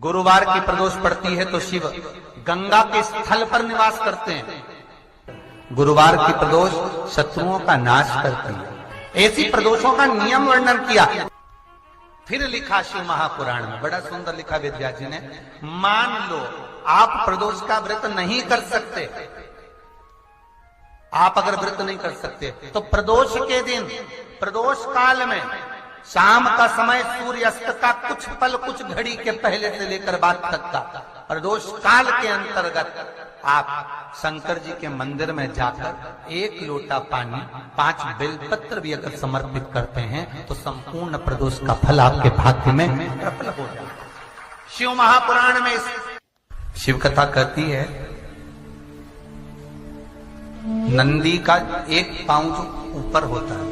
गुरुवार की प्रदोष पड़ती है तो शिव गंगा के स्थल पर निवास करते हैं। गुरुवार की प्रदोष शत्रुओं का नाश करती है। ऐसी प्रदोषों का नियम वर्णन किया। फिर लिखा शिव महापुराण में, बड़ा सुंदर लिखा वेदव्यास जी ने। मान लो आप प्रदोष का व्रत नहीं कर सकते, आप अगर व्रत नहीं कर सकते तो प्रदोष के दिन, प्रदोष काल में शाम का समय सूर्यास्त का कुछ पल, कुछ घड़ी के पहले से लेकर बाद तक का प्रदोष काल के अंतर्गत आप शंकर जी के मंदिर में जाकर 1 लोटा पानी, 5 बेलपत्र भी अगर समर्पित करते हैं तो संपूर्ण प्रदोष का फल आपके भाग्य में प्रबल हो जाए। शिव महापुराण में शिव कथा कहती है, नंदी का एक पांव जो ऊपर होता है,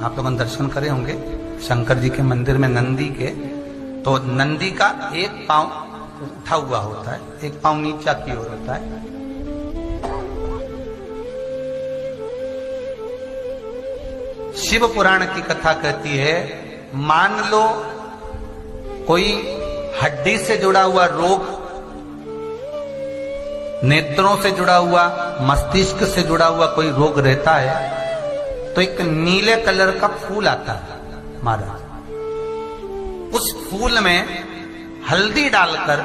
आप लोग दर्शन करे होंगे शंकर जी के मंदिर में नंदी के, तो नंदी का एक पांव उठा हुआ होता है, एक पांव नीचा की ओर होता है। शिव पुराण की कथा कहती है, मान लो कोई हड्डी से जुड़ा हुआ रोग, नेत्रों से जुड़ा हुआ, मस्तिष्क से जुड़ा हुआ कोई रोग रहता है तो एक नीले कलर का फूल आता है महाराज, उस फूल में हल्दी डालकर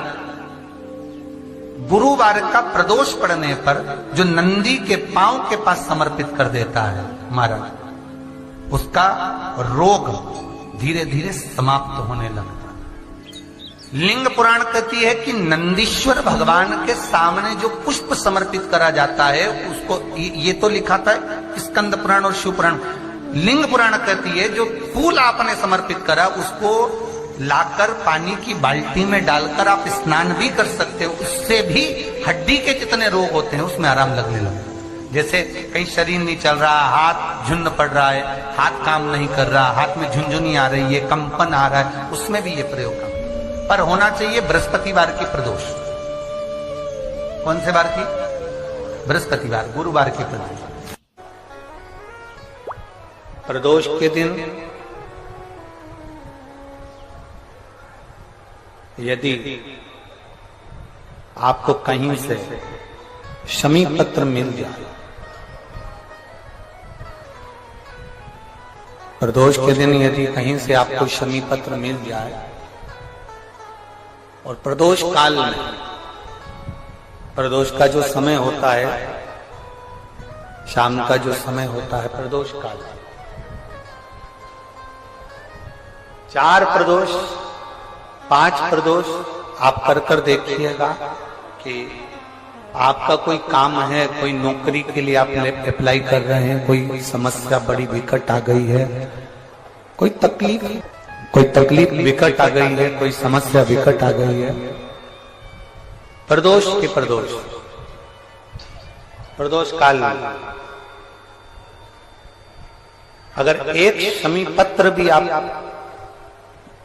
गुरुवार का प्रदोष पड़ने पर जो नंदी के पांव के पास समर्पित कर देता है महाराज, उसका रोग धीरे धीरे समाप्त होने लगता है। लिंग पुराण कहती है कि नंदीश्वर भगवान के सामने जो पुष्प समर्पित करा जाता है उसको, ये तो लिखा था स्कंद पुराण और शिव पुराण। लिंग पुराण कहती है जो फूल आपने समर्पित करा उसको लाकर पानी की बाल्टी में डालकर आप स्नान भी कर सकते हो, उससे भी हड्डी के जितने रोग होते हैं उसमें आराम लगने लगता है। जैसे कहीं शरीर नहीं चल रहा, हाथ झुन्न पड़ रहा है, हाथ काम नहीं कर रहा, हाथ में झुंझुनी आ रही है, कंपन आ रहा है, उसमें भी ये प्रयोग कर, पर होना चाहिए बृहस्पतिवार की प्रदोष। कौन से वार की? बृहस्पतिवार, गुरुवार की प्रदोष। प्रदोष के दिन यदि आपको कहीं से शमी पत्र मिल जाए, प्रदोष के दिन यदि कहीं से आपको शमी पत्र मिल जाए और प्रदोष काल में, प्रदोष का जो समय होता है, शाम का जो समय होता है प्रदोष काल, 4 प्रदोष 5 प्रदोष आप कर देखिएगा कि आपका कोई काम है, कोई नौकरी के लिए आप अप्लाई कर रहे हैं, कोई समस्या बड़ी विकट आ गई है, कोई तकलीफ विकट आ गई है, कोई समस्या विकट आ गई है, प्रदोष के प्रदोष काल में अगर एक शमी पत्र भी आप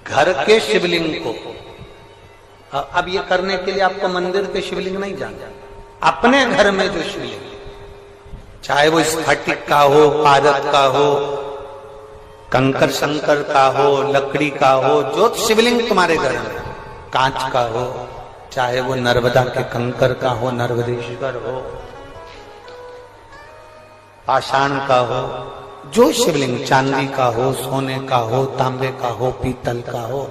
घर के शिवलिंग को, अब ये करने के लिए आपको मंदिर के शिवलिंग नहीं जाना, अपने घर में जो शिवलिंग, चाहे वो स्फटिक का हो, पारद का हो, कंकर शंकर का हो, लकड़ी का हो, जो शिवलिंग तुम्हारे घर में, कांच का हो, चाहे वो नर्मदा के कंकर का हो, नर्मदेश्वर हो, पाषाण का हो, जो शिवलिंग, चांदी का हो, सोने का हो, तांबे का हो, पीतल का हो,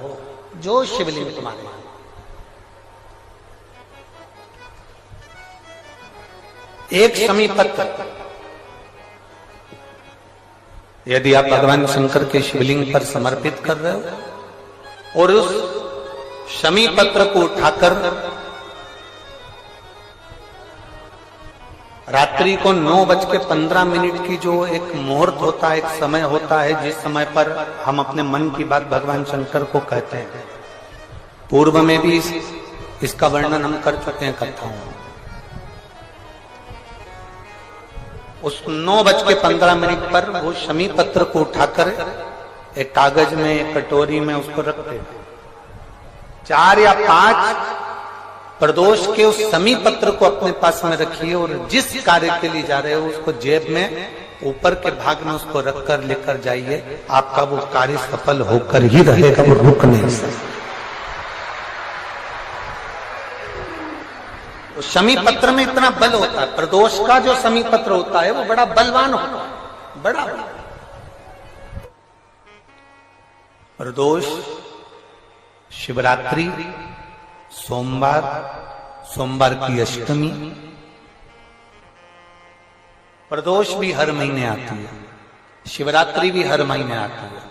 जो शिवलिंग तुम्हारे, एक शमी पत्र यदि आप भगवान शंकर के शिवलिंग पर समर्पित कर रहे हो और उस शमी पत्र को उठाकर रात्रि को 9:15 की जो एक मुहूर्त होता है, एक समय होता है जिस समय पर हम अपने मन की बात भगवान शंकर को कहते हैं, पूर्व में भी इसका वर्णन हम कर चुके हैं कथाओं में। उस 9:15 पर वो शमी पत्र को उठाकर एक कागज में, एक कटोरी में उसको रखते हैं। 4 या 5 प्रदोष के उस शमी पत्र को अपने पास में रखिए और जिस कार्य के लिए जा रहे हो उसको जेब में ऊपर के भाग में उसको रखकर लेकर जाइए, आपका वो कार्य सफल होकर ही रहेगा, वो रुक नहीं सकता। तो शमी पत्र में इतना बल होता है, प्रदोष का जो शमी पत्र होता है वो बड़ा बलवान होता है, बड़ा प्रदोष, शिवरात्रि, सोमवार, सोमवार की अष्टमी। प्रदोष भी हर महीने आती है, शिवरात्रि भी हर महीने आती है,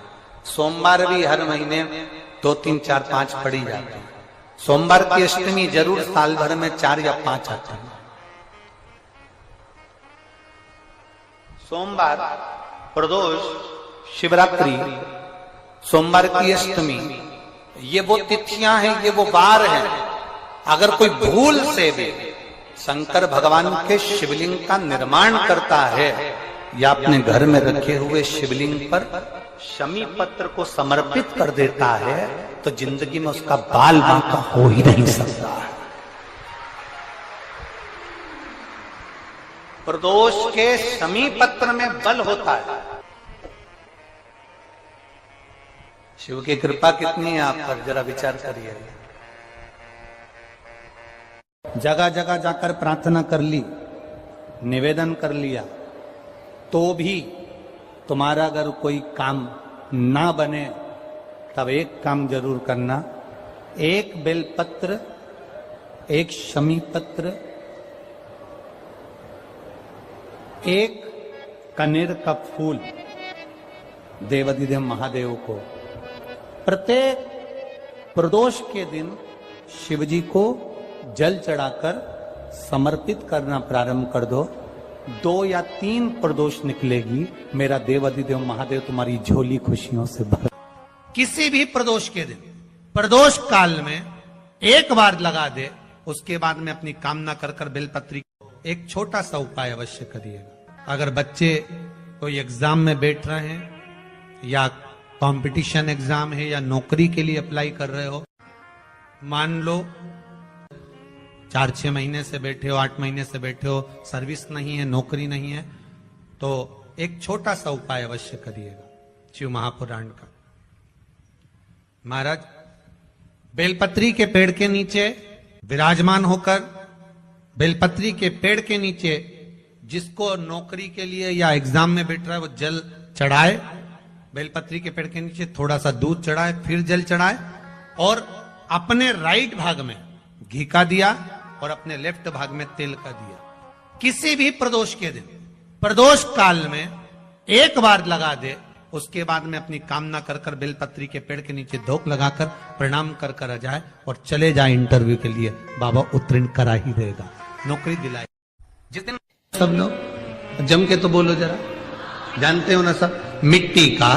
सोमवार भी हर महीने 2, 3, 4, 5 पड़ी जाती है। सोमवार की अष्टमी जरूर साल भर में 4 या 5 आती है। सोमवार, प्रदोष, शिवरात्रि, सोमवार की अष्टमी, ये वो तिथियां हैं, ये वो वार हैं। अगर कोई भूल से भी शंकर भगवान के शिवलिंग का निर्माण करता है या अपने घर में रखे हुए शिवलिंग पर शमी पत्र को समर्पित कर देता है तो जिंदगी में उसका बाल बांका हो ही नहीं सकता। प्रदोष के शमी पत्र में बल होता है। शिव की कृपा कितनी है आप पर, जरा विचार करिए। जगह जगह जाकर प्रार्थना कर ली, निवेदन कर लिया, तो भी तुम्हारा अगर कोई काम ना बने तब एक काम जरूर करना, एक बेलपत्र, एक शमी पत्र, एक कनेर का फूल देवाधिदेव महादेव को प्रत्येक प्रदोष के दिन शिवजी को जल चढ़ाकर समर्पित करना प्रारंभ कर दो। 2 या 3 प्रदोष निकलेगी, मेरा देवाधिदेव महादेव तुम्हारी झोली खुशियों से भर। किसी भी प्रदोष के दिन, प्रदोष काल में एक बार लगा दे, उसके बाद में अपनी कामना कर कर बेलपत्री एक छोटा सा उपाय अवश्य करिएगा। अगर बच्चे कोई एग्जाम में बैठ रहे हैं या कंपटीशन एग्जाम है या नौकरी के लिए अप्लाई कर रहे हो, मान लो 4-6 महीने से बैठे हो, 8 महीने से बैठे हो, सर्विस नहीं है, नौकरी नहीं है, तो एक छोटा सा उपाय अवश्य करिएगा शिव महापुराण का। महाराज बेलपत्री के पेड़ के नीचे विराजमान होकर, बेलपत्री के पेड़ के नीचे जिसको नौकरी के लिए या एग्जाम में बैठ रहा है वो जल चढ़ाए, बेलपत्री के पेड़ के नीचे थोड़ा सा दूध चढ़ाए, फिर जल चढ़ाए और अपने राइट भाग में घी का दिया और अपने लेफ्ट भाग में तेल का दिया। किसी भी प्रदोष के दिन, प्रदोष काल में एक बार लगा दे, उसके बाद में अपनी कामना कर कर बेलपत्री के पेड़ के नीचे धोख लगाकर प्रणाम कर कर आ जाए और चले जाए इंटरव्यू के लिए, बाबा उत्तीर्ण करा ही देगा, नौकरी दिलाए। जितने सब लोग जम के तो बोलो जरा, जानते हो ना सब, मिट्टी का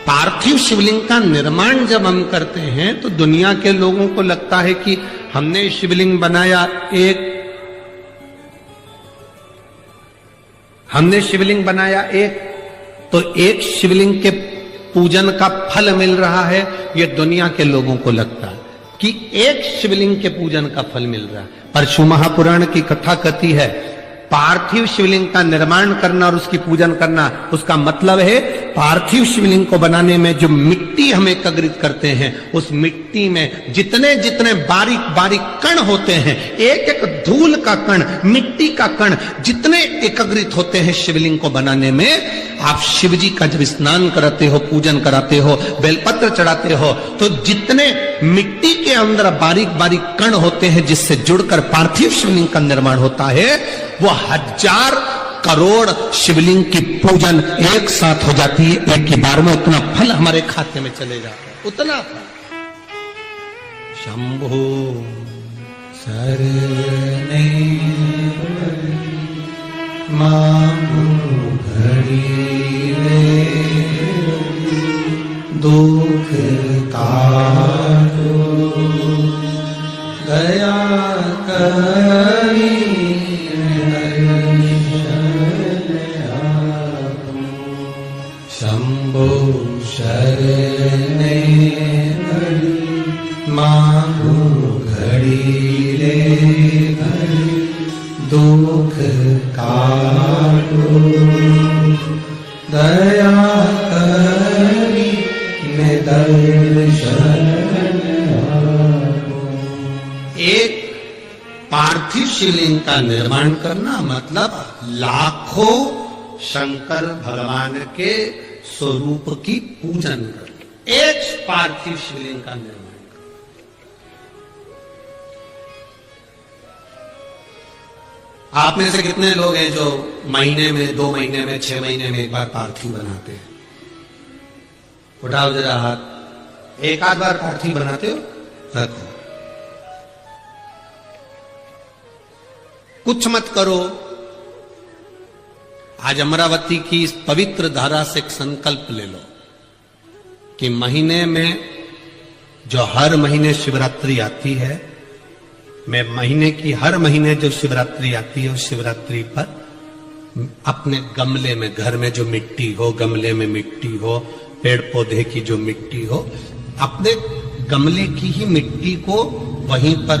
पार्थिव शिवलिंग का निर्माण जब हम करते हैं तो दुनिया के लोगों को लगता है कि हमने शिवलिंग बनाया, हमने शिवलिंग बनाया तो एक शिवलिंग के पूजन का फल मिल रहा है। ये दुनिया के लोगों को लगता है कि एक शिवलिंग के पूजन का फल मिल रहा है, पर शिव महापुराण की कथा कहती है पार्थिव शिवलिंग का निर्माण करना और उसकी पूजन करना, उसका मतलब है पार्थिव शिवलिंग को बनाने में जो मिट्टी हम एकत्रित करते हैं, उस मिट्टी में जितने जितने बारीक बारीक कण होते हैं, एक एक धूल का कण, मिट्टी का कण जितने एकत्रित होते हैं शिवलिंग को बनाने में, आप शिवजी का जब स्नान कराते हो, पूजन कराते हो, बेलपत्र चढ़ाते हो, तो जितने मिट्टी के अंदर बारीक बारीक कण होते हैं जिससे जुड़कर पार्थिव शिवलिंग का निर्माण होता है, वो 1000 करोड़ शिवलिंग की पूजन एक साथ हो जाती है, एक ही बार में। उतना फल हमारे खाते में चले जाता है, उतना फल। शंभो शरणे मांगो घड़ी रे, दुख काटो दया करी, शंभो शरणे मांगो घड़ी रे घड़ी, दुख काटो दया करी, मैं दर्शन। एक पार्थिव शिवलिंग का निर्माण करना मतलब लाखों शंकर भगवान के स्वरूप की पूजन करना। एक पार्थिव शिवलिंग का निर्माण। आप में से कितने लोग हैं जो महीने में, 2 महीने में, 6 महीने में एक बार पार्थिव बनाते हैं? उठाओ जरा हाथ। एक आध बार पार्थिव बनाते हो? रखो। कुछ मत करो। आज अमरावती की इस पवित्र धारा से एक संकल्प ले लो कि महीने में, जो हर महीने शिवरात्रि आती है, मैं महीने की हर महीने जो शिवरात्रि आती है उस शिवरात्रि पर अपने गमले में, घर में जो मिट्टी हो, गमले में मिट्टी हो, पेड़ पौधे की जो मिट्टी हो, अपने गमले की ही मिट्टी को वहीं पर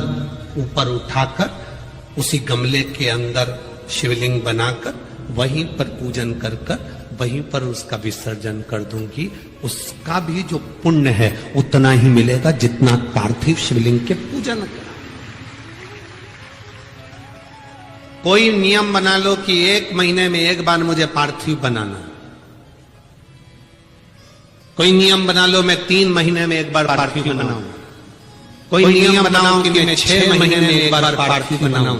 ऊपर उठाकर उसी गमले के अंदर शिवलिंग बनाकर वहीं पर पूजन कर वहीं पर उसका विसर्जन कर दूंगी। उसका भी जो पुण्य है उतना ही मिलेगा जितना पार्थिव शिवलिंग के पूजन का। कोई नियम बना लो कि 1 महीने में एक बार मुझे पार्थिव बनाना। कोई नियम बना लो मैं 3 महीने में एक बार पार्थिव बनाऊं। कोई नियम बनाओ कि मैं 6 महीने में एक बार पार्थिव बनाऊं।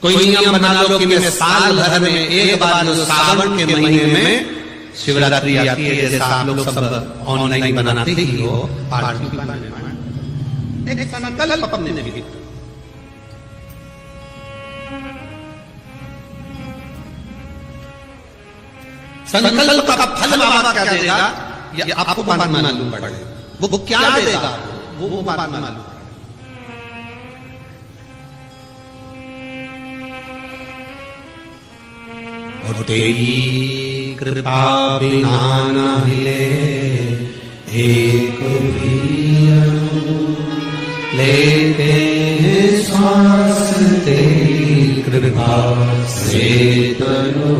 कोई नियम बना लो कि मैं साल भर में एक बार, जो सावन के महीने में शिवरात्रि आती है, जैसा आप लोग सब ऑनलाइन बनाते ही हो, पार्थिव बनाना। एक संकल्प अपने भीतर। संकल्प का फल बाबा क्या देगा ये आपको बात मालूम पड़ेगा। वो क्या देगा वो बात मालूम। और तेरी कृपा बिना न हिले एक भी लेते हैं सांस तेरी कृपा से तनो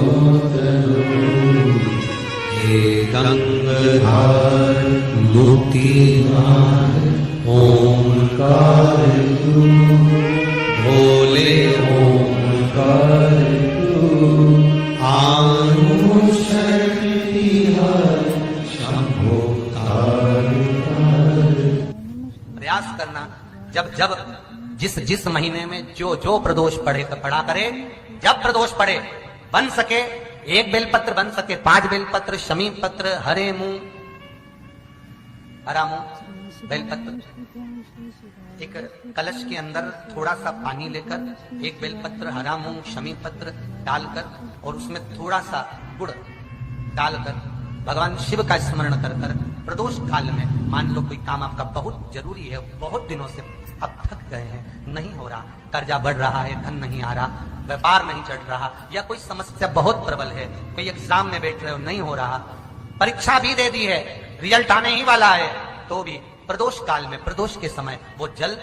गंगाधर मुक्तिदार ओंकार तू, भोले ओंकार तू, आनु शक्ति हर शंभो प्रयास करना। जब जब जिस महीने में जो प्रदोष पड़ा करे, जब प्रदोष पड़े, बन सके 1 बेलपत्र, बन सके 5 बेलपत्र, शमी पत्र, हरा मुंह बेलपत्र, एक कलश के अंदर थोड़ा सा पानी लेकर 1 बेलपत्र, हरा मूंग, शमी पत्र डालकर और उसमें थोड़ा सा गुड़ डालकर भगवान शिव का स्मरण कर प्रदोष काल में, मान लो कोई काम आपका बहुत जरूरी है, बहुत दिनों से अब थक गए हैं, नहीं हो रहा, कर्जा बढ़ रहा है, धन नहीं आ रहा, व्यापार नहीं चढ़ रहा, या कोई समस्या बहुत प्रबल है, कोई एग्जाम में बैठ रहे हो नहीं हो रहा, परीक्षा भी दे दी है, रिजल्ट आने ही वाला है, तो भी प्रदोष काल में, प्रदोष के समय वो जल